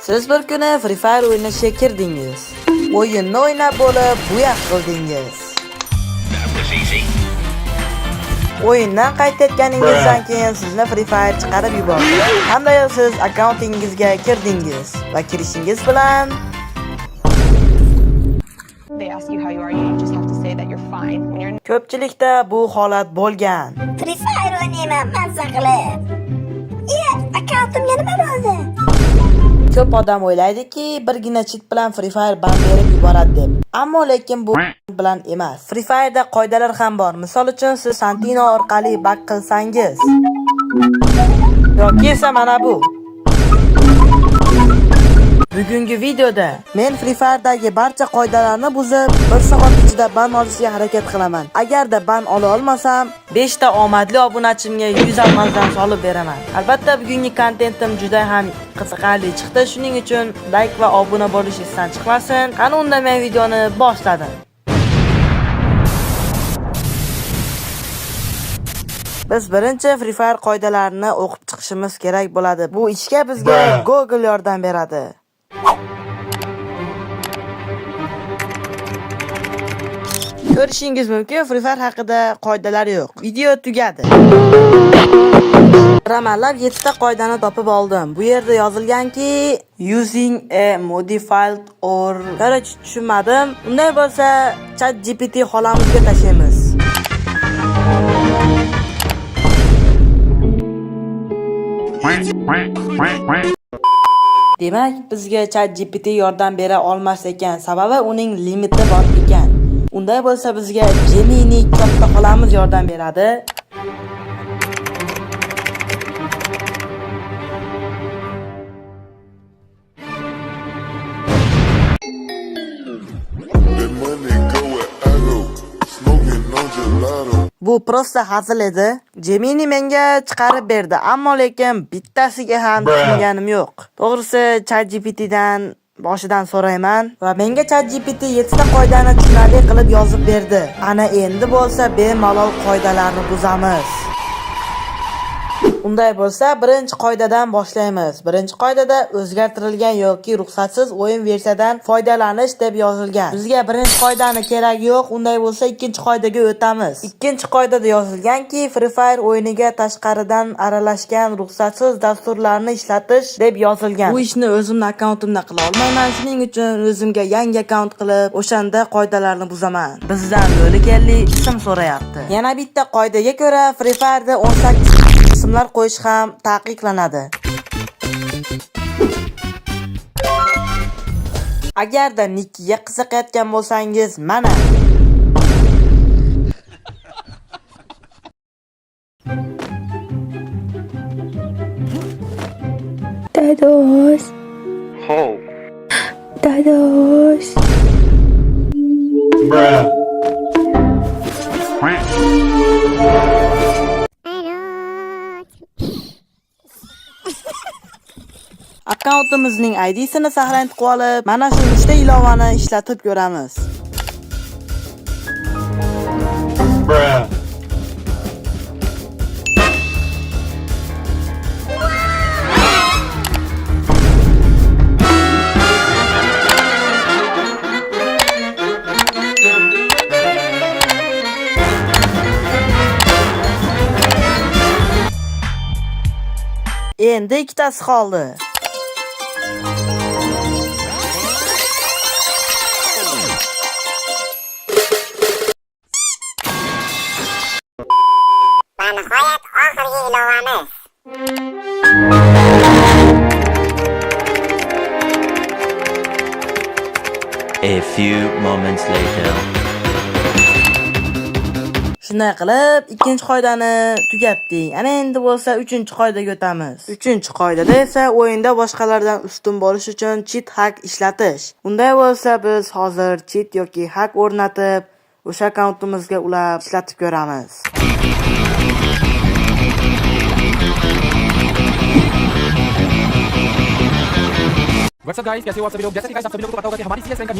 Siz bir kuni Free Fire o'ynashga kirdingiz. O'yinni o'ynab bo'lib, bu yoq qildingiz. O'yindan qaytayotganingizdan keyin sizni Free Fire chiqarib yubordi. Hamda siz akkauntingizga kirdingiz va kirishingiz bilan ko'pchilikda bu holat bo'lgan. Free Fire o'ynayman mazza qilib. Akkauntimga nima bo'ldi? Ko'p odam o'ylaydiki, birgina cheat bilan Free Fire ban berib yuboradi deb. Ammo lekin bu bilan emas. Free Fire'da qoidalar ham bor. Misol uchun siz Santino orqali bak qilsangiz yoki esa mana bu. Bugungi videoda men Free Fire'dagi barcha qoidalarni buzib, 1 soat ichida ban olishga harakat qilaman. Agarda ban ola olmasam, 5 ta omadli obunachimga 100 almazdan solib beraman. Albatta bugungi kontentim juda ham qiziqarli chiqdi. Shuning uchun like va obuna bo'lish esdan chiqmasin. Qani unda men videoni boshladim. Biz birinchi Free Fire qoidalarini o'qib chiqishimiz kerak bo'ladi. Bu ishga bizga Google yordam beradi. Ko'rishingiz mumkin, Free Fire haqida qoidalar yo'q. Video tugadi. Ramalab 7 ta qoidani topib oldim. Bu yerda yozilganki, using a modified or qarach tushunmadim. Unday bo'lsa, ChatGPT xolamizga tashlaymiz. Demak, bizga ChatGPT yordam bera olmas ekan, sababi uning limiti bor ekan. Unday bo'lsa bizga Gemini katta xolamiz yordam beradi. Bu prosta hazil edi. Gemini menga chiqarib berdi, ammo lekin bittasiga ham tushunganim yo'q. To'g'risi ChatGPTdan boshidan so'rayman va menga ChatGPT 7 ta qoidani tushunarli qilib yozib berdi. Ana endi bo'lsa bemalol qoidalarni buzamiz. Unday bo'lsa, birinchi qoidadan boshlaymiz. Birinchi qoidada o'zgartirilgan yoki ruxsatsiz o'yin versiyadan foydalanish deb yozilgan. Bizga birinchi qoidani kerak yo'q. Unday bo'lsa, ikkinchi qoidaga o'tamiz. Ikkinchi qoidada yozilganki, Free Fire o'yiniga tashqaridan aralashgan ruxsatsiz dasturlarni ishlatish deb yozilgan. Bu ishni o'zimning akkauntimda qila olmayman. Shuning uchun o'zimga yangi akkaunt qilib, o'shanda qoidalarni buzaman. Bizdan yo'likelli ism so'rayapti. Yana bitta qoidaga ko'ra, Free Fire'da 18 ismlar qo'yish ham taqiqlanadi. Agarda nikkiga qiziqayotgan bo'lsangiz, mana Dados. Dados. akkauntimizning ID'sini saqlanib qolib, mana shu 3 ta ilovani ishlatib ko'ramiz. Endi ikkitasi qoldi. Nihoyat oxirgi ilovamiz. A few moments later. Shunday qilib, ikkinchi qoidani tugatdik. Ana endi bo'lsa 3-qoidaga o'tamiz. 3-qoidada esa o'yinda boshqalardan ustun bo'lish uchun cheat hack ishlatish. Unday bo'lsa, biz hozir cheat yoki hack o'rnatib, o'sha akkauntimizga ulab ishlatib ko'ramiz. What's up guys, कैसे हो आप सभी लोग? जैसे कि guys आप सभी लोगों को पता होगा कि हमारी CS रैंक का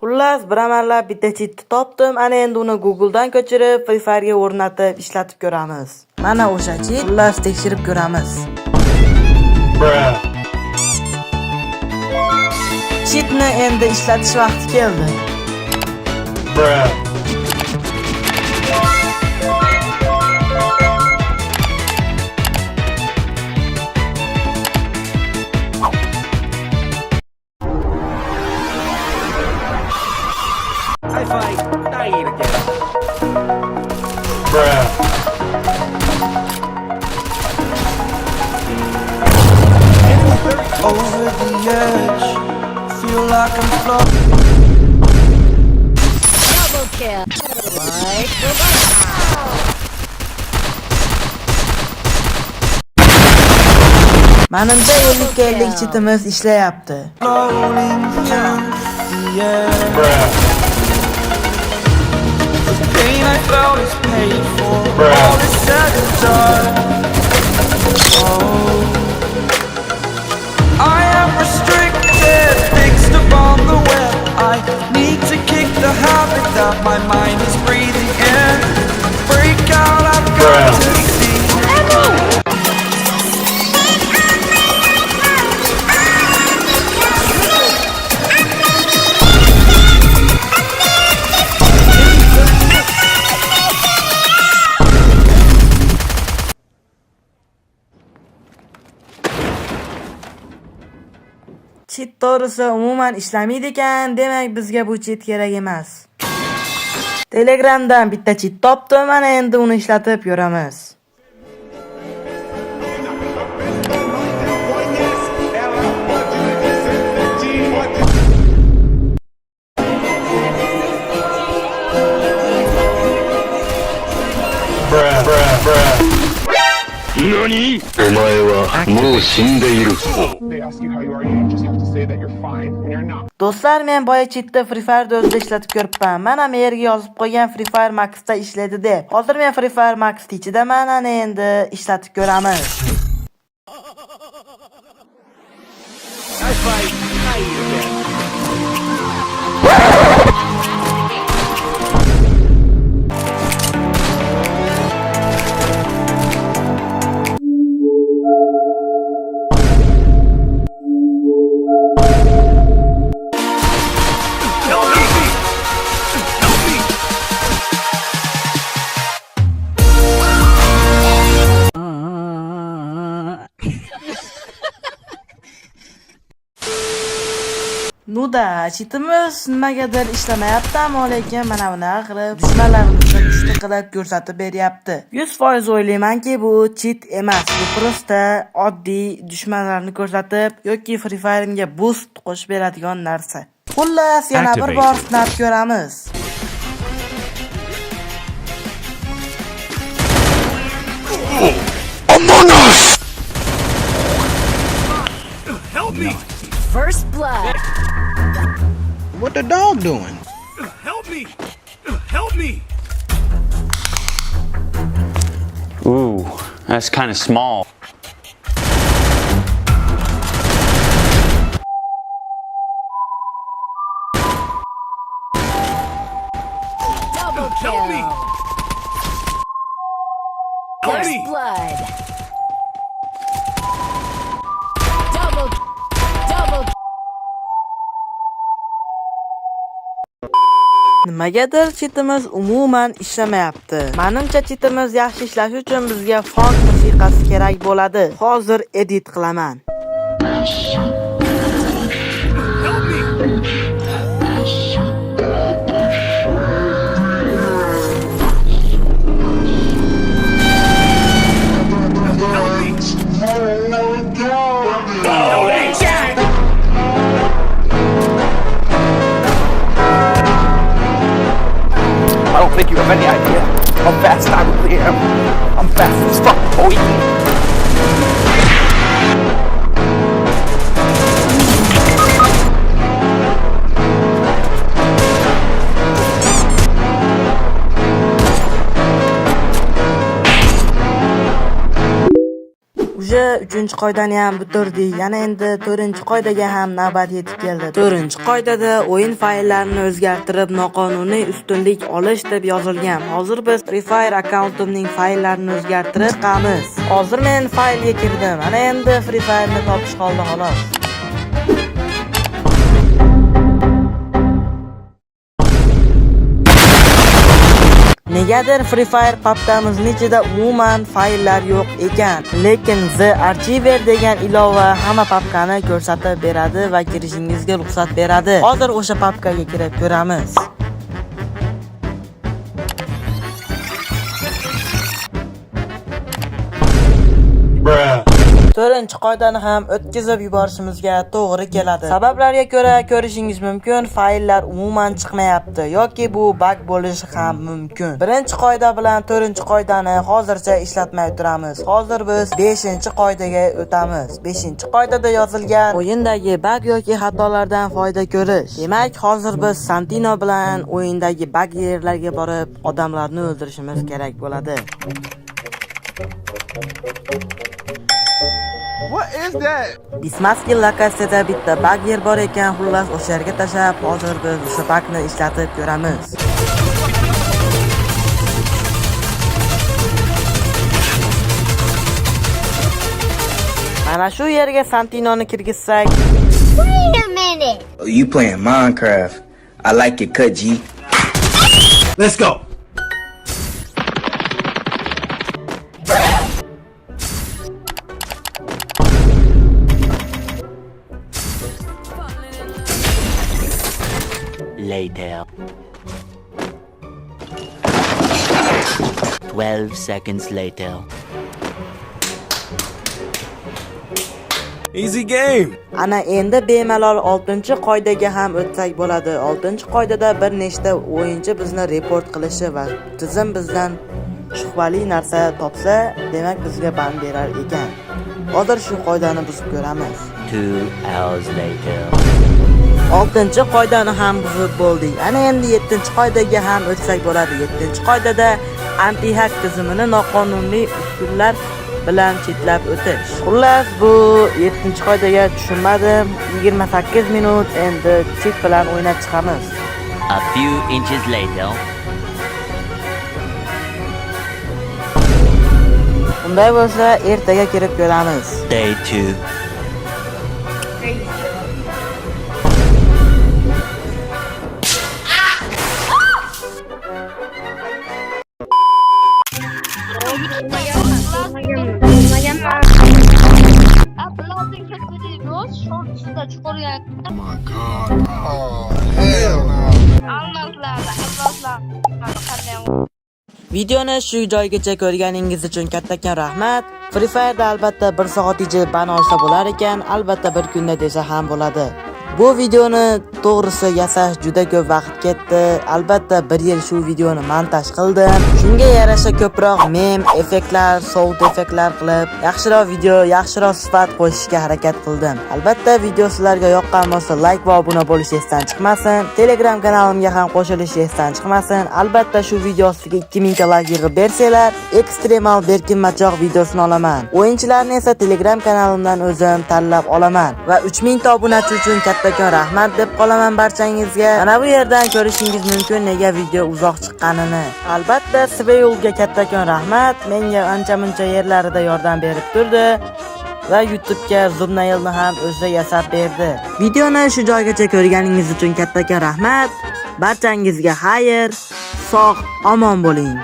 Xullas, biramanlab bitta cheat topdim. Ana endi uni Google dan ko'chirib, Free Fire ga o'rnatib ishlatib ko'ramiz. Mana o'sha cheat. Xullas tekshirib ko'ramiz. endi ishlatish vaqti keldi. I fight, I eat again. Over the edge, feel like I'm floating. Double kill. Menimcha 50 chitimiz ishlayapti. Floating through the air. The pain I felt is paid for. All is said and done. Oh, I am restricted, fixed upon the web. I need to kick the habit that my mind is breathing in. Break out, I've got to see. Cheat to'g'risi umuman ishlamaydi ekan, demak bizga bu cheat kerak emas. Telegramdan bitta cheat topdim, mana endi uni ishlatib ko'ramiz. NANI?! お前はもう死んでいる。 They ask you how you are, you just have to say that you're fine when you're not. Do'stlar, men boya cheatni Free Fire'da o'zida ishlatib ko'ribman. Mana men yerga yozib qo'ygan Free Fire Max'da ishlaydi deb. Hozir men Free Fire Max ichidaman, ana endi ishlatib ko'ramiz. I fight, I eat again. Nuda, cheatimiz nimagadir ishlamayapti, ammo lekin mana bunaqa qilib dushmanlarimizni kuchli qilib ko'rsatib beryapti. 100% o'ylaymanki bu cheat emas, bu prosta oddiy dushmanlarni ko'rsatib yoki Free Fire'imga boost qo'shib beradigan narsa. Xullas, yana bir bor sinab ko'ramiz. Help me! First blood. What the dog doing? Help me! Help me! Ooh, that's kind of small. Double kill. Help me! Help First me! blood. Double. Double. Nimagadir cheatimiz umuman ishlamayapti. Menimcha cheatimiz yaxshi ishlashi uchun bizga funk musiqasi kerak bo'ladi. Hozir edit qilaman. Help me! I don't think you have any idea how fast I really am. I'm fast as fuck, boy. Uje 3-qoidani ham bitirdik. Yana endi 4-qoidaga ham navbat yetib keldi. 4-qoidada o'yin fayllarini o'zgartirib noqonuniy ustunlik olish deb yozilgan. Hozir biz Free Fire akkauntimning fayllarini o'zgartirib chiqamiz. Hozir men faylga kirdim. Mana endi Free Fire'ni topish qoldi xolos. Negadir Free Fire papkamizning ichida umuman fayllar yo'q ekan. Lekin The Archiver degan ilova hamma papkani ko'rsatib beradi va kirishingizga ruxsat beradi. Hozir o'sha papkaga kirib ko'ramiz. To'rtinchi qoidani ham o'tkazib yuborishimizga to'g'ri keladi. Sabablarga ko'ra ko'rishingiz mumkin, fayllar umuman chiqmayapti yoki bu bug bo'lishi ham mumkin. Birinchi qoida bilan to'rtinchi qoidani hozircha ishlatmay turamiz. Hozir biz 5-qoidaga o'tamiz. 5-qoidada yozilgan o'yindagi bug yoki xatolardan foyda ko'rish. Demak, hozir biz Santino bilan o'yindagi bug yerlarga borib, odamlarni o'ldirishimiz kerak bo'ladi. What is that? Bismaski lokatsiyada bitta bug yer bor ekan, xullas o'sha yerga tashab, hozir biz o'sha bugni ishlatib ko'ramiz. Mana shu yerga Santinoni kirgizsak, Wait a minute. Oh, you playing Minecraft? I like it, cut G. Let's go. Later. 12 seconds later. Easy game. ana endi bemalol 6-qoidaga ham o'tsak bo'ladi. 6-qoidada bir nechta o'yinchi bizni report qilishi va tizim bizdan shubhali narsa topsa, demak bizga ban berar ekan. Hozir shu qoidani buzib ko'ramiz. 2 hours later. 6-qoidani ham buzib bo'ldik. Ana endi 7-qoidaga ham o'tsak bo'ladi. 7-qoidada anti-hack tizimini noqonuniy usullar bilan chetlab o'tish. Xullas, bu 7-qoidaga tushunmadim. 28 minut endi chek bilan o'ynab chiqamiz. A few inches later. Unday bo'lsa, ertaga kirib ko'ramiz. Day 2. Videoni shu joygacha ko'rganingiz uchun kattakon rahmat. Free Fire'da albatta 1 soat ichida ban olsa bo'lar ekan, albatta bir kunda desa ham bo'ladi. Bu videoni to'g'risi yasash juda ko'p vaqt ketdi. Albatta 1 yil shu videoni montaj qildim. Shunga yarasha ko'proq mem, effektlar, sound effektlar qilib, yaxshiroq video, yaxshiroq sifat qo'shishga harakat qildim. Albatta video sizlarga yoqqan bo'lsa, like va obuna bo'lish esdan chiqmasin. Telegram kanalimga ham qo'shilish esdan chiqmasin. Albatta shu video ostiga 2000 ta like yig'ib bersanglar, ekstremal berkinmachoq videosini olaman. O'yinchilarni esa Telegram kanalimdan o'zim tanlab olaman va 3000 ta obunachi uchun kattakon rahmat deb qolaman barchangizga. Mana bu yerdan ko'rishingiz mumkin nega video uzoq chiqqanini. Albatta Sveulga kattakon rahmat, menga ancha-muncha yerlarida yordam berib turdi va YouTube'ga thumbnailni ham o'zi yasab berdi. Videoni shu joygacha ko'rganingiz uchun kattakon rahmat. Barchangizga xayr, sog', omon bo'ling.